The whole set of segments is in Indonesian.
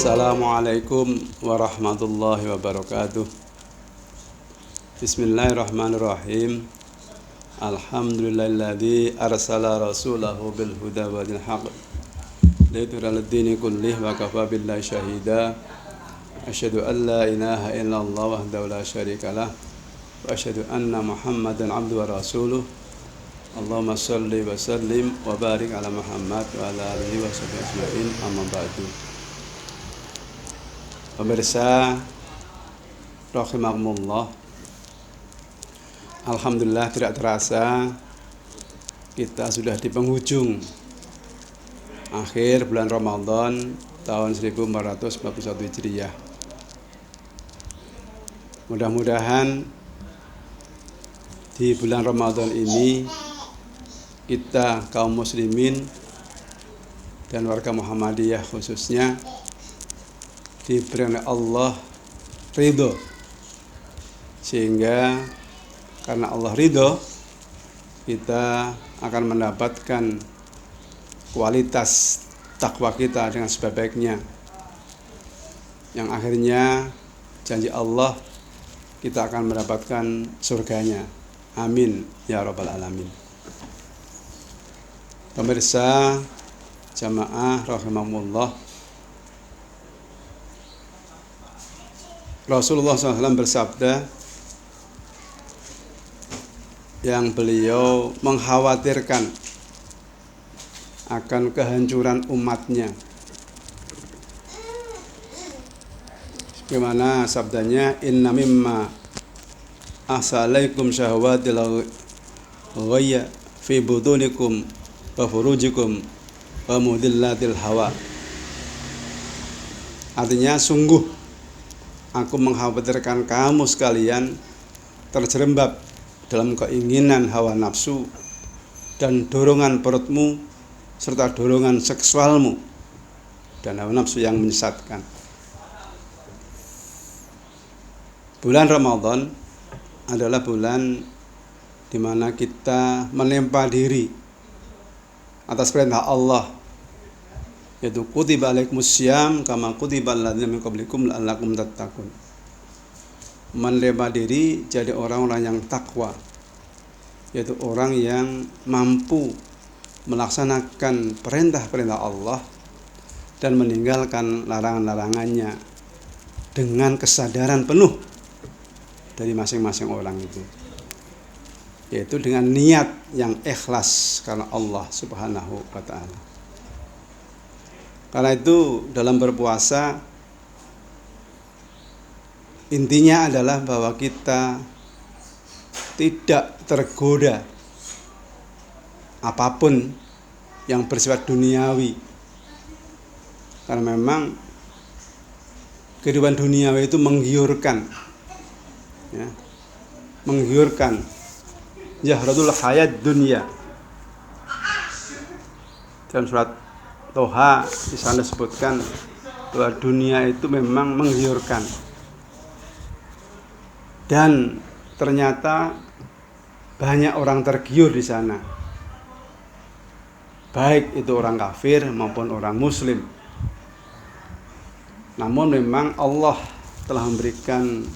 Assalamualaikum warahmatullahi wabarakatuh. Bismillahirrahmanirrahim. Alhamdulillahilladzi arsala rasulahu bil huda wa dinil haqq lidhhirahu 'alad dini kullih wa kafa billahi syahida. Asyhadu an la ilaha illallah wahdahu la syarikalah wa asyhadu anna Muhammadan 'abduhu wa rasuluh. Allahumma shalli wa sallim wa barik ala Muhammad wa ala alihi wa sahbihi ajmain. Amma ba'du. Pemirsa rahimakumullah, alhamdulillah tidak terasa kita sudah di penghujung akhir bulan Ramadan tahun 1441 Hijriah. Mudah-mudahan di bulan Ramadan ini kita kaum muslimin dan warga Muhammadiyah khususnya diberi oleh Allah ridho, sehingga karena Allah ridho kita akan mendapatkan kualitas takwa kita dengan sebaik-baiknya, yang akhirnya janji Allah kita akan mendapatkan surganya. Amin ya rabbal alamin. Pemirsa jamaah rahimakumullah, Rasulullah SAW bersabda yang beliau mengkhawatirkan akan kehancuran umatnya. Bagaimana sabdanya? Inna mimma asalaikum syahwatil ghayya fi butunikum wa furujikum wa mudillatil hawa. Artinya, sungguh aku mengkhawatirkan kamu sekalian terjerembab dalam keinginan hawa nafsu dan dorongan perutmu serta dorongan seksualmu dan hawa nafsu yang menyesatkan. Bulan Ramadan adalah bulan di mana kita menempa diri atas perintah Allah, yaitu kutiba alaikumussyam kama kutiba alladzina min qablikum la'allakum tattaqun. Menempa diri jadi orang-orang yang takwa, yaitu orang yang mampu melaksanakan perintah-perintah Allah dan meninggalkan larangan-larangannya dengan kesadaran penuh dari masing-masing orang itu, yaitu dengan niat yang ikhlas karena Allah Subhanahu wa ta'ala. Karena itu dalam berpuasa intinya adalah bahwa kita tidak tergoda apapun yang bersifat duniawi, karena memang kehidupan duniawi itu menggiurkan, ya, menggiurkan. Zahratul hayat dunia, dalam surat Toha di sana disebutkan bahwa dunia itu memang menggiurkan, dan ternyata banyak orang tergiur di sana, baik itu orang kafir maupun orang muslim. Namun memang Allah telah memberikan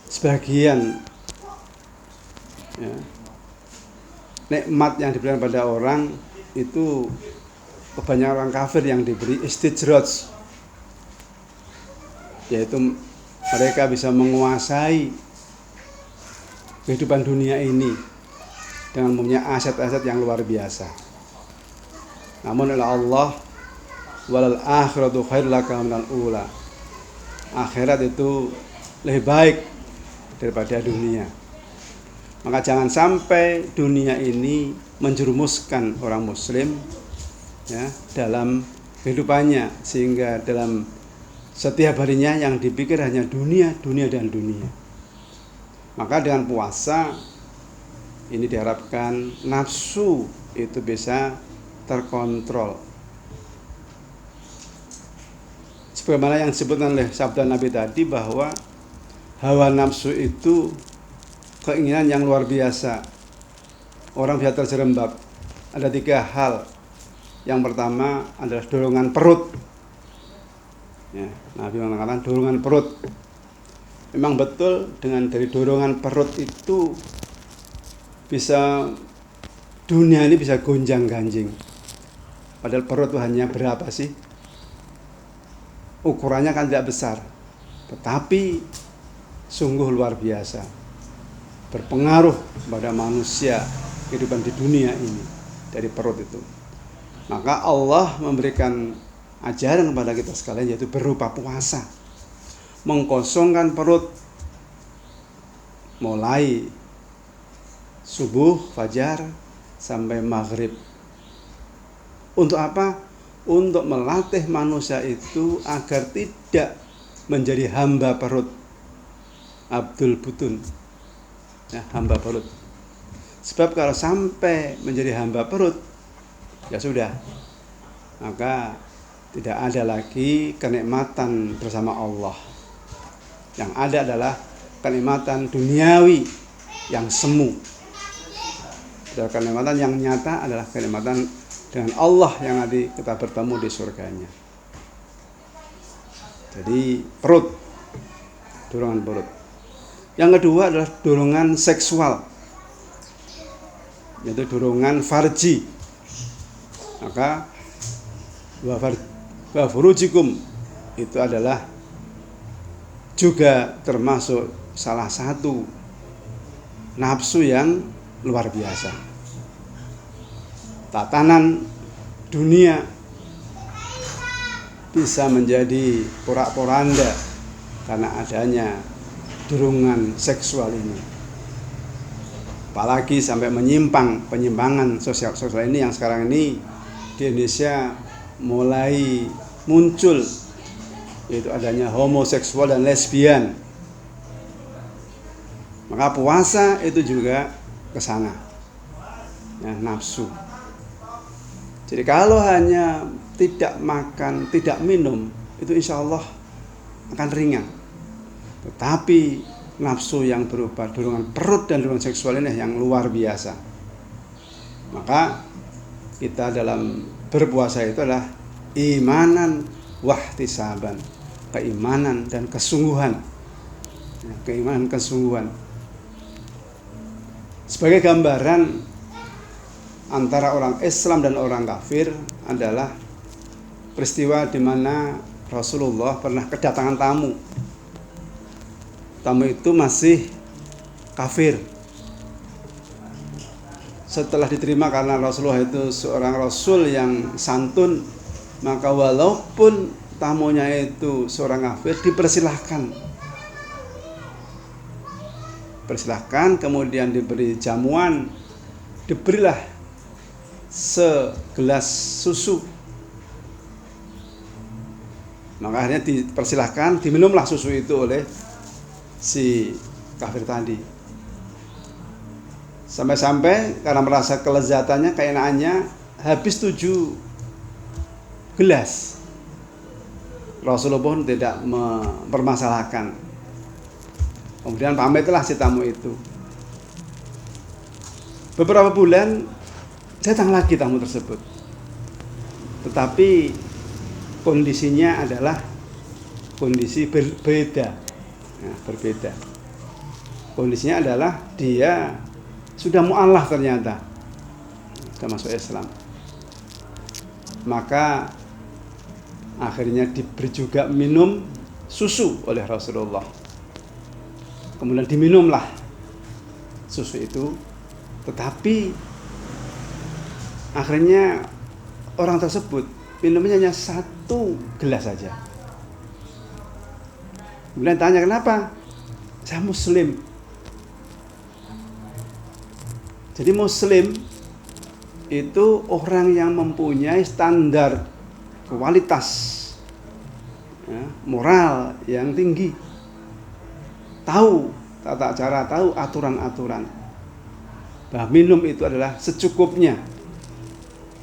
sebagian, ya, nikmat yang diberikan pada orang itu. Banyak orang kafir yang diberi istijraj, yaitu mereka bisa menguasai kehidupan dunia ini dengan mempunyai aset-aset yang luar biasa. Namun oleh Allah, walal akhiratu khairul laka minal ula, akhirat itu lebih baik daripada dunia. Maka jangan sampai dunia ini menjerumuskan orang muslim, ya, dalam kehidupannya, sehingga dalam setiap harinya yang dipikir hanya dunia, dunia dan dunia. Maka dengan puasa ini diharapkan nafsu itu bisa terkontrol, sebagaimana yang disebutkan oleh sabda Nabi tadi, bahwa hawa nafsu itu keinginan yang luar biasa. Orang bisa terjerembab. Ada 3 hal. Yang pertama adalah dorongan perut. Ya, Nabi mengatakan dorongan perut. Memang betul dari dorongan perut itu bisa dunia ini bisa gonjang-ganjing. Padahal perut itu hanya berapa sih? Ukurannya kan tidak besar. Tetapi sungguh luar biasa. Berpengaruh pada manusia kehidupan di dunia ini dari perut itu. Maka Allah memberikan ajaran kepada kita sekalian, yaitu berupa puasa. Mengkosongkan perut mulai subuh, fajar sampai maghrib. Untuk apa? Untuk melatih manusia itu agar tidak menjadi hamba perut, abdul butun, ya, hamba perut. Sebab kalau sampai menjadi hamba perut, ya sudah, maka tidak ada lagi kenikmatan bersama Allah. Yang ada adalah kenikmatan duniawi yang semu. Dan kenikmatan yang nyata adalah kenikmatan dengan Allah yang nanti kita bertemu di surganya. Jadi perut, dorongan perut. Yang kedua adalah dorongan seksual, yaitu dorongan farji. Maka wa furujikum itu adalah juga termasuk salah satu nafsu yang luar biasa. Tatanan dunia bisa menjadi porak-poranda karena adanya dorongan seksual ini. Apalagi sampai penyimpangan sosial ini yang sekarang ini di Indonesia mulai muncul, yaitu adanya homoseksual dan lesbian. Maka puasa itu juga ke sana, ya, nafsu. Jadi kalau hanya tidak makan, tidak minum, itu insya Allah akan ringan. Tetapi nafsu yang berupa dorongan perut dan dorongan seksual ini yang luar biasa. Maka kita dalam berpuasa itu adalah imanan wahtisaban, keimanan dan kesungguhan. Keimanan kesungguhan. Sebagai gambaran antara orang Islam dan orang kafir adalah peristiwa di mana Rasulullah pernah kedatangan tamu. Tamu itu masih kafir. Setelah diterima karena Rasulullah itu seorang Rasul yang santun, maka walaupun tamunya itu seorang kafir dipersilahkan, kemudian diberi jamuan, diberilah segelas susu. Maka akhirnya dipersilahkan, diminumlah susu itu oleh si kafir tadi. Sampai-sampai karena merasa kelezatannya, keenakannya, habis 7 gelas. Rasulullah pun tidak mempermasalahkan. Kemudian pamitlah si tamu itu. Beberapa bulan datang lagi tamu tersebut. Tetapi kondisinya adalah kondisi berbeda. Nah, berbeda. Kondisinya adalah dia sudah mu'alaf ternyata, sudah masuk Islam. Maka akhirnya diberi juga minum susu oleh Rasulullah. Kemudian diminumlah susu itu, tetapi akhirnya orang tersebut minumnya hanya 1 gelas saja. Kemudian tanya, kenapa? Saya Muslim. Jadi Muslim itu orang yang mempunyai standar kualitas, ya, moral yang tinggi, tahu tata cara, tahu aturan-aturan, bahwa minum itu adalah secukupnya.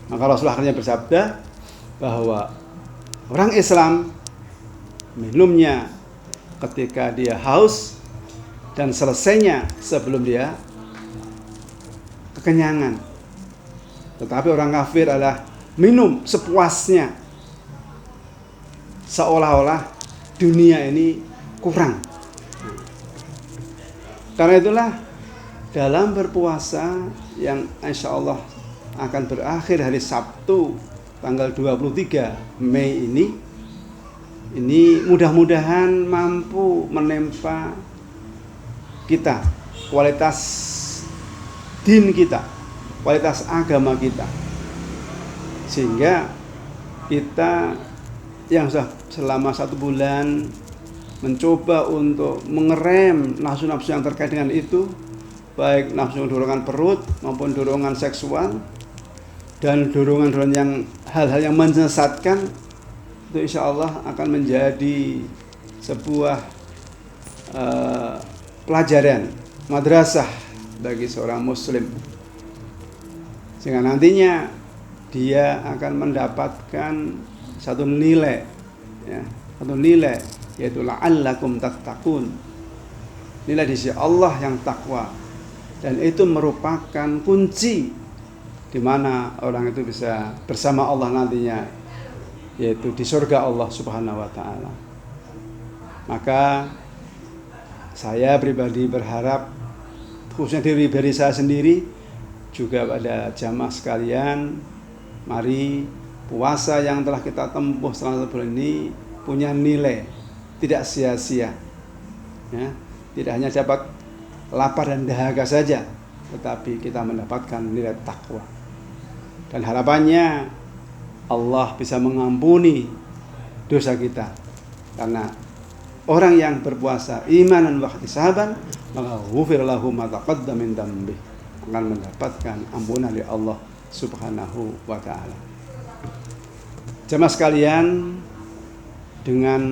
Maka Rasulullah akhirnya bersabda bahwa orang Islam minumnya ketika dia haus dan selesainya sebelum dia kekenyangan. Tetapi orang kafir adalah minum sepuasnya. seolah-olah dunia ini kurang. Karena itulah dalam berpuasa yang insya Allah akan berakhir hari Sabtu tanggal 23 Mei ini mudah-mudahan mampu menempa kita kualitas din kita, kualitas agama kita, sehingga kita yang sudah selama 1 bulan mencoba untuk mengerem nafsu-nafsu yang terkait dengan itu, baik nafsu dorongan perut maupun dorongan seksual dan dorongan-dorongan yang hal-hal yang menyesatkan, itu insya Allah akan menjadi sebuah pelajaran madrasah bagi seorang muslim, sehingga nantinya dia akan mendapatkan satu nilai, yaitu la'allakum tattaqun, nilai di sisi Allah yang takwa, dan itu merupakan kunci di mana orang itu bisa bersama Allah nantinya, yaitu di surga Allah Subhanahu wa taala. Maka saya pribadi berharap, khususnya dari saya sendiri, juga pada jamaah sekalian, mari puasa yang telah kita tempuh selama 1 bulan ini punya nilai, tidak sia-sia, ya, tidak hanya dapat lapar dan dahaga saja, tetapi kita mendapatkan nilai takwa. Dan harapannya Allah bisa mengampuni dosa kita, karena orang yang berpuasa imanan wa ihtisaban maka ghufir lahu ma taqaddama min dzambi, akan mendapatkan ampunan dari Allah Subhanahu wa taala. Jemaah sekalian, dengan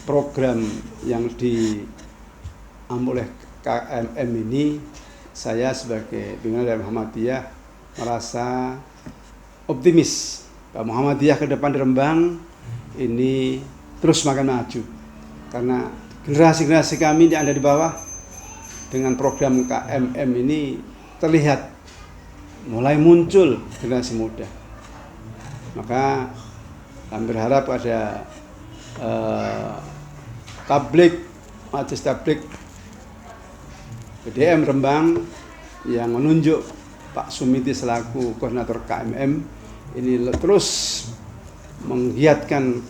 program yang diambil oleh KMM ini, saya sebagai pimpinan dari Muhammadiyah merasa optimis bahwa Muhammadiyah ke depan di Rembang ini terus makin maju, karena generasi-generasi kami yang ada di bawah dengan program KMM ini terlihat mulai muncul generasi muda. Maka kami berharap ada majelis tablik PDM Rembang yang menunjuk Pak Sumiti selaku koordinator KMM ini terus menggiatkan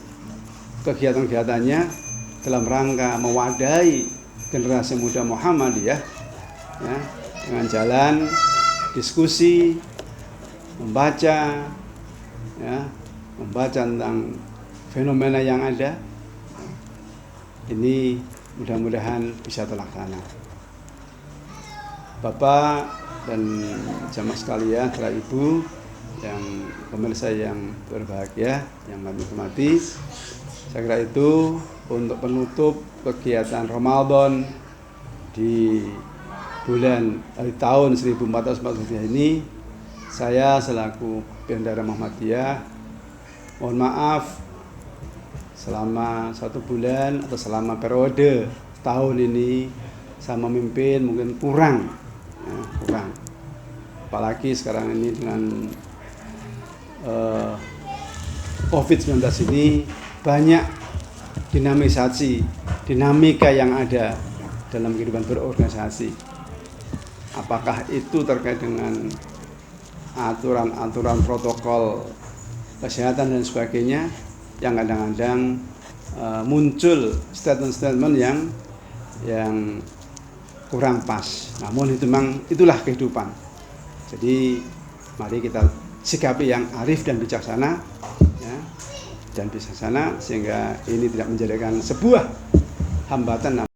kegiatan-kegiatannya dalam rangka mewadahi generasi muda Muhammadiyah, ya, dengan jalan diskusi, membaca tentang fenomena yang ada. Ini mudah-mudahan bisa terlaksana. Bapak dan jamaah sekalian, para ibu yang pemirsa yang berbahagia, yang kami hormati, saya kira itu untuk penutup kegiatan Ramadan di bulan tahun 1443 ini, saya selaku Bendahara Muhammadiyah mohon maaf selama 1 bulan atau selama periode tahun ini saya memimpin mungkin kurang. Apalagi sekarang ini dengan COVID-19 ini banyak dinamika yang ada dalam kehidupan berorganisasi. Apakah itu terkait dengan aturan-aturan protokol kesehatan dan sebagainya, yang kadang-kadang muncul statement-statement yang kurang pas. Namun itu memang itulah kehidupan. Jadi mari kita sikapi yang arif dan bijaksana, ya, sehingga ini tidak menjadikan sebuah hambatan,